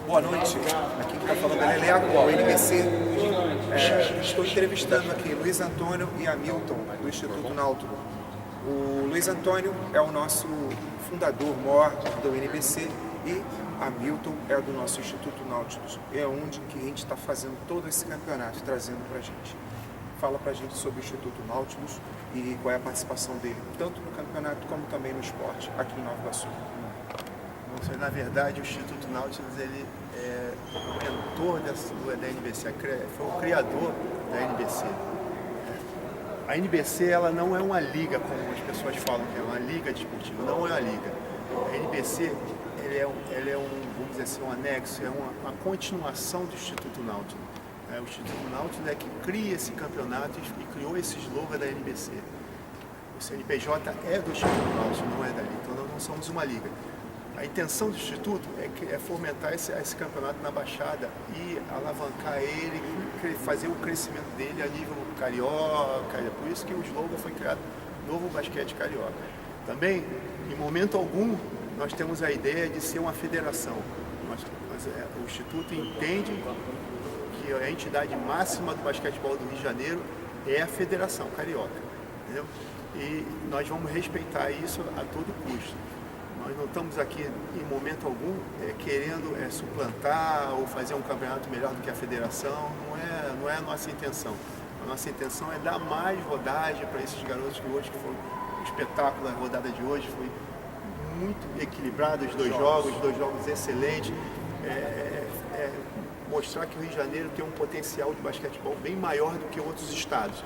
Boa noite, aqui que está falando é Leleco, o NBC. Estou entrevistando aqui Luiz Antônio e Hamilton, do Instituto Náutico. O Luiz Antônio é o nosso fundador maior do NBC e Hamilton é do nosso Instituto Náutico. É onde que a gente está fazendo todo esse campeonato, trazendo para a gente. Fala para a gente sobre o Instituto Nautilus e qual é a participação dele, tanto no campeonato como também no esporte, aqui em Nova Iguaçu. Na verdade, o Instituto Nautilus ele é o mentor da NBC, foi o criador da NBC. A NBC ela não é uma liga, como as pessoas falam que é uma liga desportiva, não é uma liga. A NBC ele é vamos dizer assim, um anexo, é uma continuação do Instituto Nautilus. O Instituto Nautilus é que cria esse campeonato e criou esse slogan da NBC. O CNPJ é do Instituto Nautilus, não é da liga, então nós não somos uma liga. A intenção do Instituto é fomentar esse campeonato na Baixada e alavancar ele, fazer o crescimento dele a nível carioca. É por isso que o slogan foi criado, Novo Basquete Carioca. Também, em momento algum, nós temos a ideia de ser uma federação. O Instituto entende que a entidade máxima do basquetebol do Rio de Janeiro é a Federação Carioca. Entendeu? E nós vamos respeitar isso a todo custo. Nós não estamos aqui, em momento algum, querendo suplantar ou fazer um campeonato melhor do que a federação. Não é a nossa intenção. A nossa intenção é dar mais rodagem para esses garotos que hoje, que foi um espetáculo da rodada de hoje, foi muito equilibrado, os dois jogos excelentes. Mostrar que o Rio de Janeiro tem um potencial de basquetebol bem maior do que outros estados.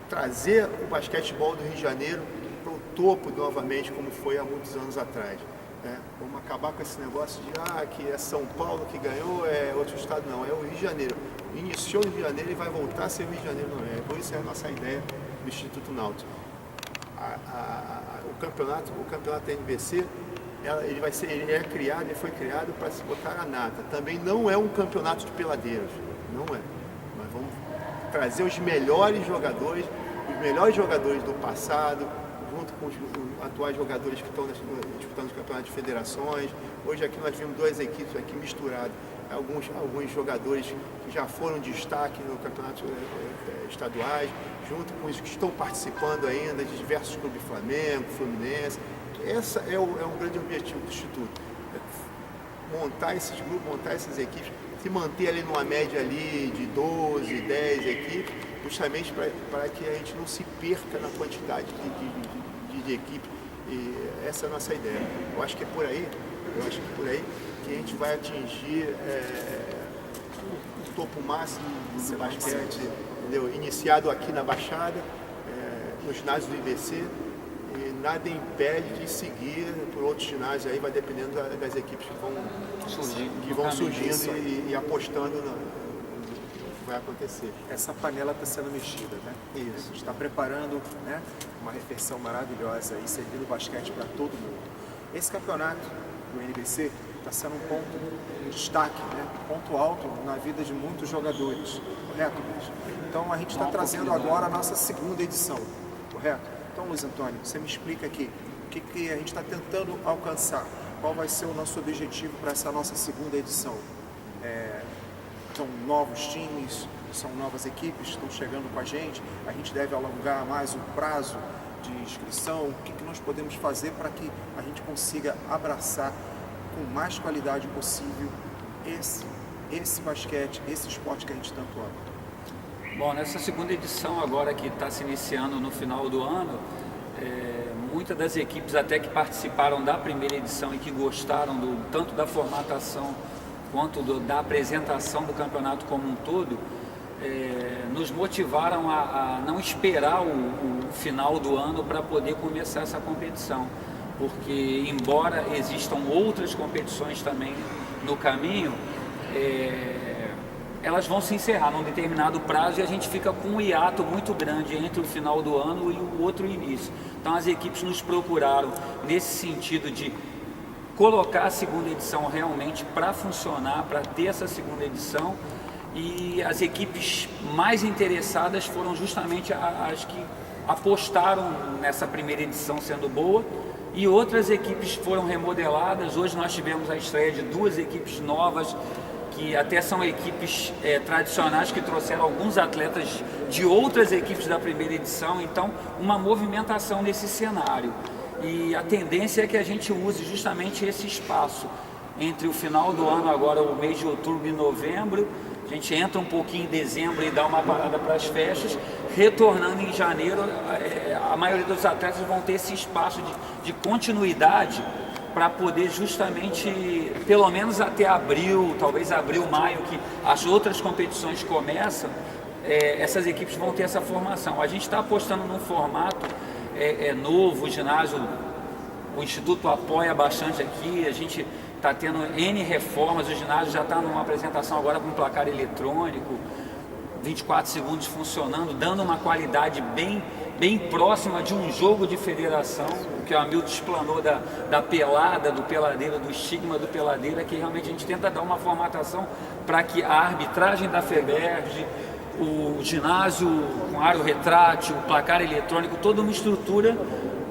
Trazer o basquetebol do Rio de Janeiro para o topo novamente, como foi há muitos anos atrás. Vamos acabar com esse negócio de que é São Paulo que ganhou, é outro estado. Não, é o Rio de Janeiro. Iniciou no Rio de Janeiro e vai voltar a ser o Rio de Janeiro, não é? Por isso é a nossa ideia do Instituto Náutico. O campeonato da NBC, ele foi criado para se botar a nata. Também não é um campeonato de peladeiros, não é. Nós vamos trazer os melhores jogadores do passado, junto com os atuais jogadores que estão disputando os campeonatos de federações. Hoje aqui nós vimos duas equipes aqui misturadas, alguns jogadores que já foram destaque no campeonato estaduais, junto com os que estão participando ainda de diversos clubes, Flamengo, Fluminense. Esse é um grande objetivo do Instituto, montar esses grupos, montar essas equipes, se manter ali numa média ali de 12, 10 equipes, justamente para que a gente não se perca na quantidade de equipes. E essa é a nossa ideia. Eu acho que é por aí que a gente vai atingir o topo máximo do basquete, entendeu? Iniciado aqui na Baixada, no ginásio do IBC. E nada impede de seguir por outros ginásios, aí vai dependendo das equipes que vão surgindo e apostando no que vai acontecer. Essa panela está sendo mexida, né? Isso. A gente está preparando, né, uma refeição maravilhosa e servindo basquete para todo mundo. Esse campeonato do NBC está sendo um destaque, né, ponto alto na vida de muitos jogadores, correto, Luiz? Então a gente está trazendo agora a nossa segunda edição, correto? Então, Luiz Antônio, você me explica aqui o que a gente está tentando alcançar, qual vai ser o nosso objetivo para essa nossa segunda edição. São novos times, são novas equipes que estão chegando com a gente deve alongar mais o prazo de inscrição, o que nós podemos fazer para que a gente consiga abraçar com mais qualidade possível esse basquete, esse esporte que a gente tanto ama. Bom, nessa segunda edição agora que está se iniciando no final do ano, muitas das equipes até que participaram da primeira edição e que gostaram tanto da formatação quanto da apresentação do campeonato como um todo, nos motivaram a não esperar o final do ano para poder começar essa competição, porque embora existam outras competições também no caminho, elas vão se encerrar num determinado prazo e a gente fica com um hiato muito grande entre o final do ano e o outro início. Então as equipes nos procuraram nesse sentido de colocar a segunda edição realmente para funcionar, para ter essa segunda edição, e as equipes mais interessadas foram justamente as que apostaram nessa primeira edição sendo boa e outras equipes foram remodeladas. Hoje nós tivemos a estreia de 2 equipes novas, que até são equipes tradicionais, que trouxeram alguns atletas de outras equipes da primeira edição. Então, uma movimentação nesse cenário. E a tendência é que a gente use justamente esse espaço entre o final do ano, agora o mês de outubro e novembro. A gente entra um pouquinho em dezembro e dá uma parada para as festas, retornando em janeiro. A maioria dos atletas vão ter esse espaço de continuidade para poder justamente, pelo menos até abril, talvez abril, maio, que as outras competições começam, essas equipes vão ter essa formação. A gente está apostando num formato novo, o ginásio, o Instituto apoia bastante aqui, a gente está tendo N reformas, o ginásio já está numa apresentação agora com placar eletrônico, 24 segundos funcionando, dando uma qualidade bem próxima de um jogo de federação, o que o Hamilton explanou da pelada, do peladeiro, do estigma do peladeiro, é que realmente a gente tenta dar uma formatação para que a arbitragem da FEBERJ, o ginásio com aro retrátil, o placar eletrônico, toda uma estrutura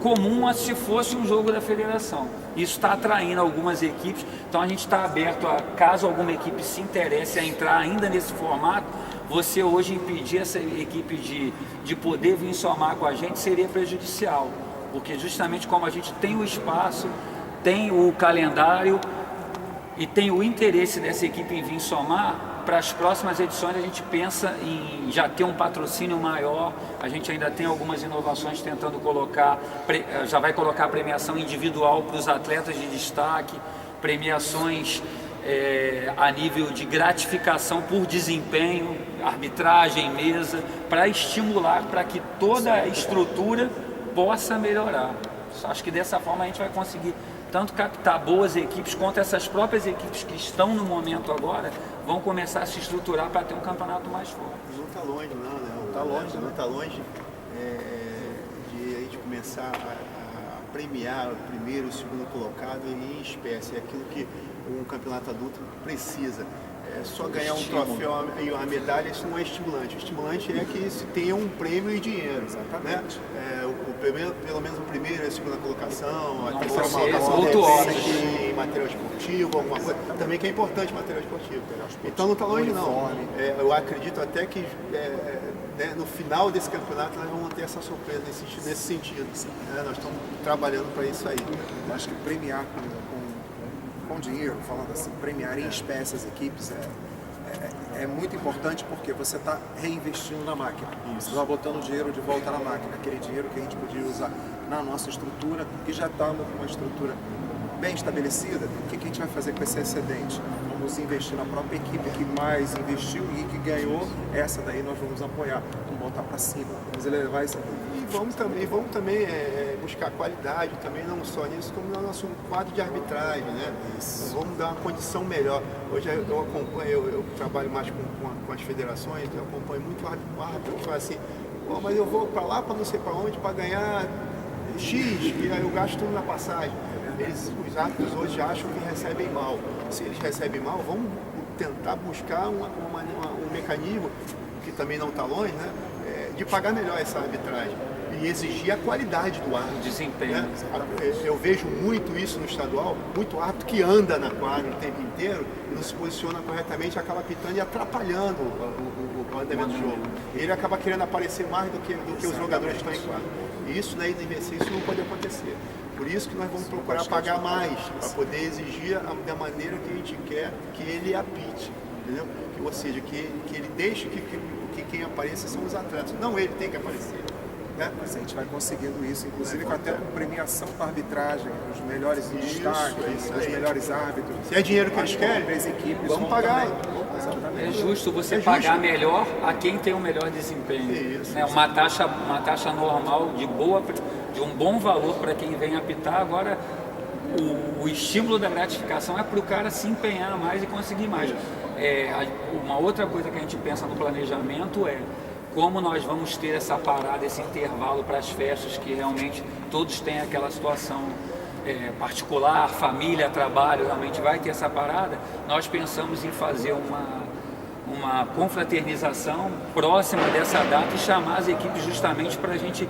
comum a se fosse um jogo da federação. Isso está atraindo algumas equipes, então a gente está aberto a, caso alguma equipe se interesse a entrar ainda nesse formato, você hoje impedir essa equipe de poder vir somar com a gente seria prejudicial, porque justamente como a gente tem o espaço, tem o calendário e tem o interesse dessa equipe em vir somar, para as próximas edições a gente pensa em já ter um patrocínio maior. A gente ainda tem algumas inovações tentando colocar, já vai colocar premiação individual para os atletas de destaque, premiações a nível de gratificação por desempenho, arbitragem, mesa, para estimular, para que toda a estrutura possa melhorar. Acho que dessa forma a gente vai conseguir tanto captar boas equipes, quanto essas próprias equipes que estão no momento agora vão começar a se estruturar para ter um campeonato mais forte. Não está longe, não, né? Não está longe de a gente começar a premiar o primeiro e o segundo colocado em espécie, é aquilo que um campeonato adulto precisa. Só ganhar um troféu e uma medalha, isso não é estimulante. O estimulante é que se tenha um prêmio e dinheiro. Exatamente. Né? Pelo menos o primeiro e a segunda colocação, a terceira colocação em material esportivo, alguma coisa. Também que é importante material esportivo. Então não está longe não. Eu acredito até que no final desse campeonato nós vamos ter essa surpresa nesse sentido. Nós estamos trabalhando para isso aí. Eu acho que premiar com dinheiro, falando assim, premiar em espécie as equipes é muito importante, porque você está reinvestindo na máquina. Você está botando o dinheiro de volta na máquina, aquele dinheiro que a gente podia usar na nossa estrutura, e já estamos com uma estrutura bem estabelecida. O que a gente vai fazer com esse excedente? Vamos investir na própria equipe que mais investiu e que ganhou, essa daí nós vamos apoiar, vamos botar para cima, vamos elevar isso. E vamos também buscar qualidade também, não só nisso, como no nosso quadro de arbitragem, né? Então, vamos dar uma condição melhor. Hoje eu acompanho, eu trabalho mais com as federações, eu acompanho muito o árbitro que fala assim, mas eu vou para lá, para não sei para onde, para ganhar X, e aí eu gasto tudo na passagem. Os árbitros hoje acham que recebem mal. Se eles recebem mal, vamos tentar buscar um mecanismo, que também não está longe, né? De pagar melhor essa arbitragem e exigir a qualidade do árbitro. Desempenho. Né? Eu vejo muito isso no estadual, muito árbitro que anda na quadra o tempo inteiro e não se posiciona corretamente, acaba pitando e atrapalhando o andamento do jogo. Ele acaba querendo aparecer mais do que os jogadores que estão em quadra. E isso na INBC, isso não pode acontecer. Por isso que nós vamos procurar pagar mais, para poder exigir da maneira que a gente quer que ele apite. Entendeu? Ou seja, que ele deixe que quem apareça são os atletas, não ele tem que aparecer. Né? Mas a gente vai conseguindo isso, inclusive até com premiação para arbitragem, os melhores em destaque, os melhores árbitros. Se é dinheiro que eles querem, as equipes vamos pagar. É justo você pagar melhor a quem tem o melhor desempenho. Isso, né? Uma taxa normal de um bom valor para quem vem apitar. Agora, o estímulo da gratificação é para o cara se empenhar mais e conseguir mais. Uma outra coisa que a gente pensa no planejamento é como nós vamos ter essa parada, esse intervalo para as festas, que realmente todos têm aquela situação particular, família, trabalho, realmente vai ter essa parada. Nós pensamos em fazer uma confraternização próxima dessa data e chamar as equipes justamente para a gente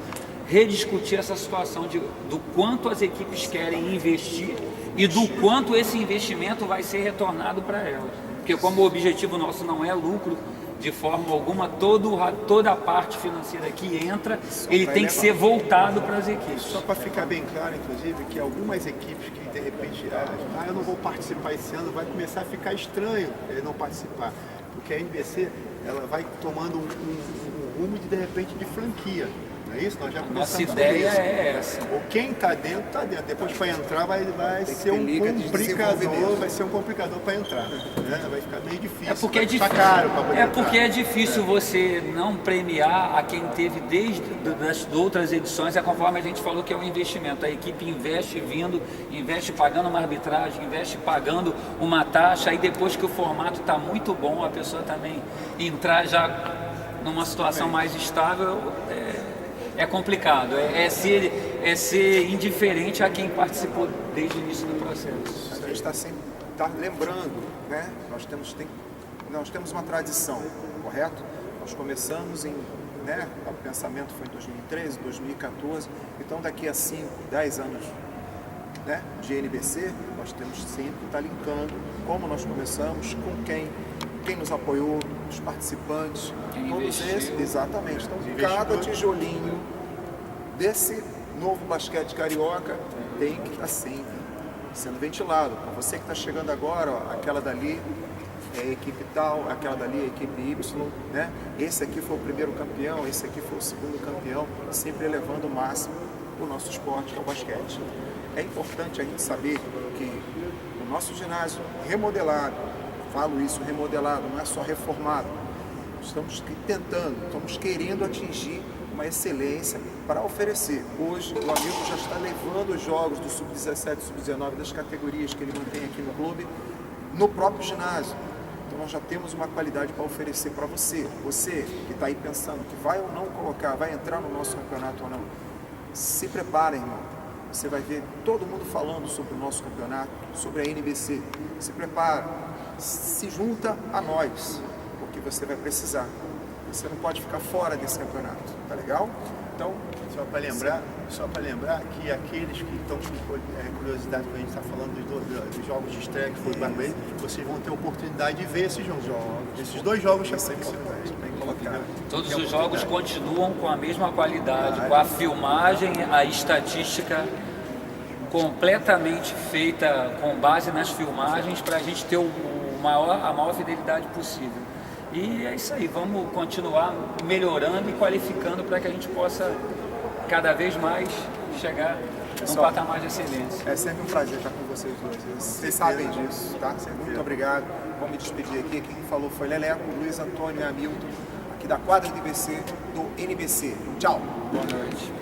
rediscutir essa situação do quanto as equipes querem investir e do quanto esse investimento vai ser retornado para elas. Porque como o objetivo nosso não é lucro, de forma alguma, toda a parte financeira que entra, ele tem que ser voltado para as equipes. Só para ficar bem claro, inclusive, que algumas equipes que de repente, eu não vou participar esse ano, vai começar a ficar estranho ele não participar. Porque a NBC, ela vai tomando um rumo de repente de franquia. Não é isso? Nós já Nossa ideia é essa. Ou quem está dentro, está dentro. Depois para entrar vai ser um complicador para entrar. Né? Vai ficar meio difícil. É porque é difícil. Caro para poder porque é difícil você não premiar a quem teve desde das outras edições, conforme a gente falou que é um investimento. A equipe investe vindo, investe pagando uma arbitragem, investe pagando uma taxa, aí depois que o formato está muito bom, a pessoa também entrar já numa situação mais estável. É complicado, é ser indiferente a quem participou desde o início do processo. A gente está sempre lembrando, né? Nós temos uma tradição, correto? Nós começamos o pensamento foi em 2013, 2014, então daqui a 5, 10 anos, né, de NBC, nós temos sempre que estar linkando como nós começamos, com quem nos apoiou, os participantes, todos esses, exatamente. Então, cada tijolinho desse novo basquete carioca tem que estar sempre sendo ventilado. Para você que está chegando agora, ó, aquela dali é a equipe tal, aquela dali é a equipe Y, né? Esse aqui foi o primeiro campeão, esse aqui foi o segundo campeão, sempre elevando o máximo o nosso esporte, que é o basquete. É importante a gente saber que o nosso ginásio remodelado, falo isso, remodelado, não é só reformado. Estamos querendo atingir uma excelência para oferecer. Hoje, o amigo já está levando os jogos do Sub-17, Sub-19, das categorias que ele mantém aqui no clube, no próprio ginásio. Então, nós já temos uma qualidade para oferecer para você. Você que está aí pensando que vai ou não colocar, vai entrar no nosso campeonato ou não, se prepare, irmão. Você vai ver todo mundo falando sobre o nosso campeonato, sobre a NBC. Se prepara, se junta a nós, porque você vai precisar. Você não pode ficar fora desse campeonato, tá legal? Então, só para lembrar que aqueles que estão com curiosidade quando a gente está falando dos jogos de estreia que foi o Barbaí, vocês vão ter oportunidade de ver esses jogos. Esses dois jogos já sempre tem que colocar. Todos os jogos continuam com a mesma qualidade, com a filmagem, a estatística completamente feita com base nas filmagens para a gente ter a maior fidelidade possível. E é isso aí, vamos continuar melhorando e qualificando para que a gente possa cada vez mais chegar num patamar de excelência. É sempre um prazer estar com vocês dois. Vocês sabem disso, tá? Muito obrigado. Vou me despedir aqui. Quem falou foi Leleco, Luiz Antônio e Hamilton, aqui da quadra do NBC. Tchau. Boa noite.